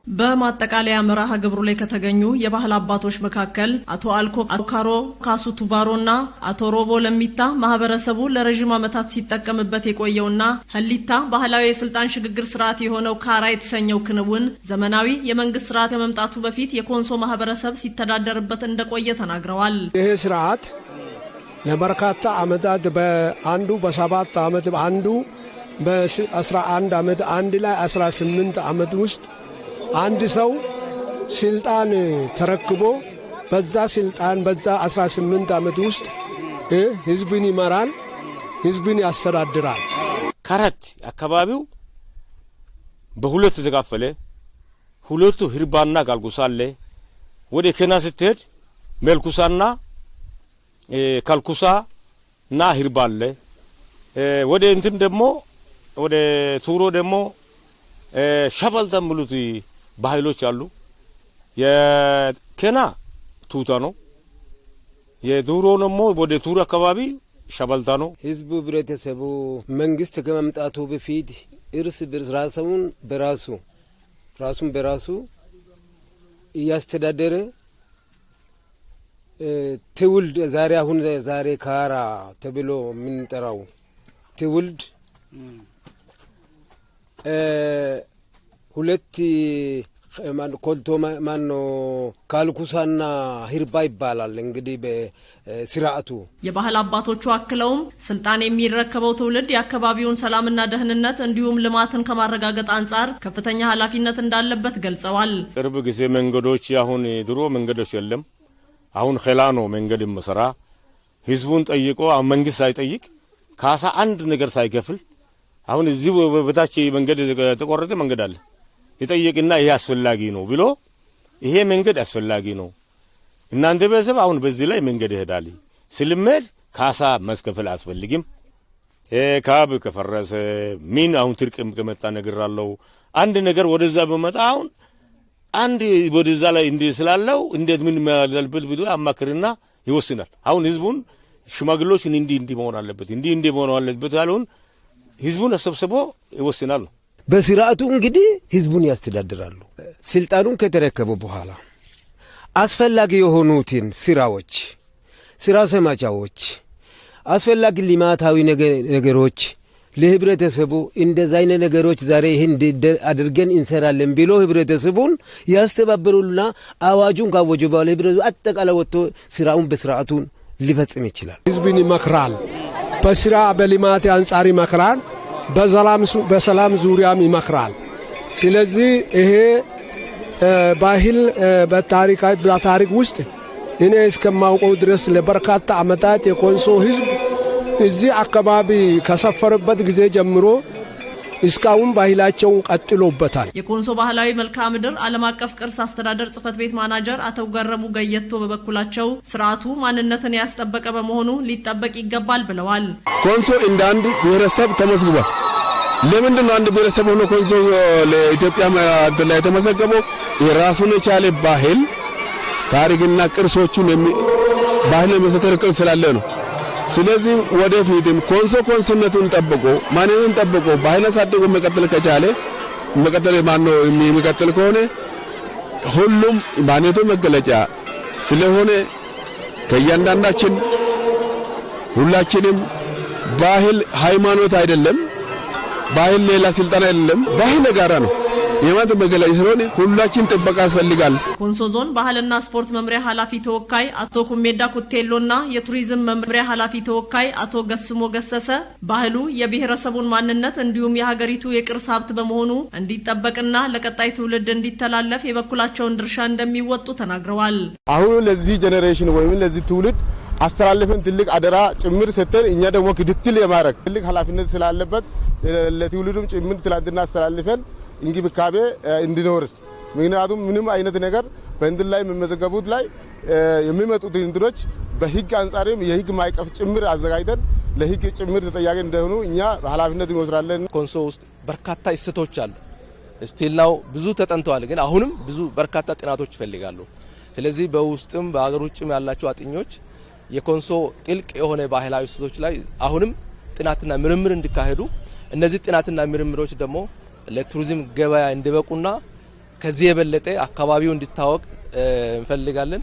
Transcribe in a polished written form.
በማጠቃለያ መርሃ ግብሩ ላይ ከተገኙ የባህል አባቶች መካከል አቶ አልኮ አካሮ ካሱ ቱባሮና አቶ ሮቦ ለሚታ ማህበረሰቡ ለረጅም ዓመታት ሲጠቀምበት የቆየውና ህሊታ ባህላዊ የስልጣን ሽግግር ስርዓት የሆነው ካራ የተሰኘው ክንውን ዘመናዊ የመንግስት ስርዓት የመምጣቱ በፊት የኮንሶ ማህበረሰብ ሲተዳደርበት እንደቆየ ተናግረዋል። ይሄ ስርዓት ለበርካታ ዓመታት በአንዱ በ7 ዓመት አንዱ በ11 ዓመት አንድ ላይ 18 ዓመት ውስጥ አንድ ሰው ስልጣን ተረክቦ በዛ ስልጣን በዛ 18 ዓመት ውስጥ ህዝብን ይመራል፣ ህዝብን ያስተዳድራል። ካራት አካባቢው በሁለት ተከፋፈለ። ሁለቱ ህርባና ጋልጉሳ አለ። ወደ ኬና ስትሄድ መልኩሳና ካልኩሳና ህርባ አለ። ወደ እንትን ደግሞ ወደ ቱሮ ደግሞ ሸበልታ ሙሉት ባህሎች አሉ። የኬና ቱታ ነው። የዱሮ ደግሞ ወደ ቱሮ አካባቢ ሸበልታ ነው። ህዝቡ ህብረተሰቡ መንግስት ከመምጣቱ በፊት እርስ በርስ ራሱን በራሱ እያስተዳደረ ትውልድ ዛሬ ካራ ተብሎ የምንጠራው ትውልድ ሁለት ኮልቶ ማኖ ካልኩሳና ህርባ ይባላል። እንግዲህ በስርዓቱ የባህል አባቶቹ አክለውም ስልጣን የሚረከበው ትውልድ የአካባቢውን ሰላምና ደህንነት እንዲሁም ልማትን ከማረጋገጥ አንጻር ከፍተኛ ኃላፊነት እንዳለበት ገልጸዋል። ቅርብ ጊዜ መንገዶች አሁን ድሮ መንገዶች የለም። አሁን ኸላኖ መንገድ መስራ ህዝቡን ጠይቆ መንግስት ሳይጠይቅ ካሳ አንድ ነገር ሳይከፍል አሁን እዚህ በታች መንገድ ተቆረጠ መንገድ አለ ይጠይቅና ይሄ አስፈላጊ ነው ብሎ ይሄ መንገድ አስፈላጊ ነው እናንተ በሰብ አሁን በዚህ ላይ መንገድ ይሄዳል ስለመድ ካሳ መስከፈል አስፈልግም ካብ ከፈረሰ ምን አሁን ትርቅም ከመጣ ነገር አለው አንድ ነገር ወደዛ በመጣ አሁን አንድ ወደዛ ላይ እንደ ስላለው እንዴት ምን ማለልበት ብሎ አማክርና ይወስናል። አሁን ህዝቡን ሽማግሌዎች እንዲ መሆን አለበት እንዲ መሆን አለበት ያሉን ህዝቡን አሰብስቦ ይወስናሉ። በስርዓቱ እንግዲህ ህዝቡን ያስተዳድራሉ። ስልጣኑን ከተረከቡ በኋላ አስፈላጊ የሆኑትን ስራ ሰማቻዎች አስፈላጊ ልማታዊ ነገሮች ለህብረተሰቡ እንደዛ አይነት ነገሮች ዛሬ ይሄን አድርገን እንሰራለን ብሎ ህብረተሰቡን ያስተባብሩና አዋጁን ካወጁ በኋላ ህብረተሰቡ አጠቃላይ ወጥቶ ስራውን በስርዓቱን ሊፈጽም ይችላል። ህዝብን ይመክራል። በስራ በልማት አንጻር ይመክራል። በሰላም ዙሪያም ይመክራል። ስለዚህ ይሄ ባህል በታሪክ ውስጥ እኔ እስከማውቀው ድረስ ለበርካታ ዓመታት የኮንሶ ህዝብ እዚህ አካባቢ ከሰፈረበት ጊዜ ጀምሮ እስካሁን ባህላቸውን ቀጥሎበታል። የኮንሶ ባህላዊ መልክዓ ምድር ዓለም አቀፍ ቅርስ አስተዳደር ጽፈት ቤት ማናጀር አቶ ገረሙ ገየቶ በበኩላቸው ስርዓቱ ማንነትን ያስጠበቀ በመሆኑ ሊጠበቅ ይገባል ብለዋል። ኮንሶ እንደ አንድ ብሔረሰብ ተመዝግቧል። ለምንድን ነው አንድ ብሔረሰብ ሆኖ ኮንሶ ለኢትዮጵያ ላይ የተመዘገበው? የራሱን የቻለ ባህል ታሪክና ቅርሶቹን ባህል መሰከረ ቅርስ ስላለ ነው። ስለዚህ ወደፊትም ኮንሶነቱን ጠብቆ ማንነቱን ጠብቆ ባህል አሳድጎ መቀጠል ከቻለ የሚቀጥል ከሆነ ሁሉም ማንነቱ መገለጫ ስለሆነ ከእያንዳንዳችን ሁላችንም ባህል ሃይማኖት አይደለም፣ ባህል ሌላ ስልጣን አይደለም፣ ባህል ጋራ ነው የማን መገለጫ ስለሆነ ሁላችን ጥበቃ ያስፈልጋል። ኮንሶ ዞን ባህልና ስፖርት መምሪያ ኃላፊ ተወካይ አቶ ኩሜዳ ኩቴሎና የቱሪዝም መምሪያ ኃላፊ ተወካይ አቶ ገስሞ ገሰሰ ባህሉ የብሔረሰቡን ማንነት እንዲሁም የሀገሪቱ የቅርስ ሀብት በመሆኑ እንዲጠበቅና ለቀጣይ ትውልድ እንዲተላለፍ የበኩላቸውን ድርሻ እንደሚወጡ ተናግረዋል። አሁን ለዚህ ጄኔሬሽን ወይም ለዚህ ትውልድ አስተላልፈን ትልቅ አደራ ጭምር ሰጥተን እኛ ደግሞ ክትትል የማድረግ ትልቅ ኃላፊነት ስላለበት ለትውልዱም ጭምር ትላንትና አስተላልፈን እንክብካቤ እንዲኖር ምክንያቱም ምንም አይነት ነገር በእንትን ላይ የሚመዘገቡት ላይ የሚመጡት እንትኖች በህግ አንጻርም የህግ ማይቀፍ ጭምር አዘጋጅተን ለህግ ጭምር ተጠያቂ እንደሆኑ እኛ ኃላፊነት እንወስዳለን። ኮንሶ ውስጥ በርካታ እሴቶች አሉ። ስቲልናው ብዙ ተጠንተዋል፣ ግን አሁንም ብዙ በርካታ ጥናቶች ይፈልጋሉ። ስለዚህ በውስጥም በአገር ውጭም ያላችሁ አጥኞች የኮንሶ ጥልቅ የሆነ ባህላዊ እሴቶች ላይ አሁንም ጥናትና ምርምር እንዲካሄዱ እነዚህ ጥናትና ምርምሮች ደግሞ ለቱሪዝም ገበያ እንዲበቁና ከዚህ የበለጠ አካባቢው እንዲታወቅ እንፈልጋለን።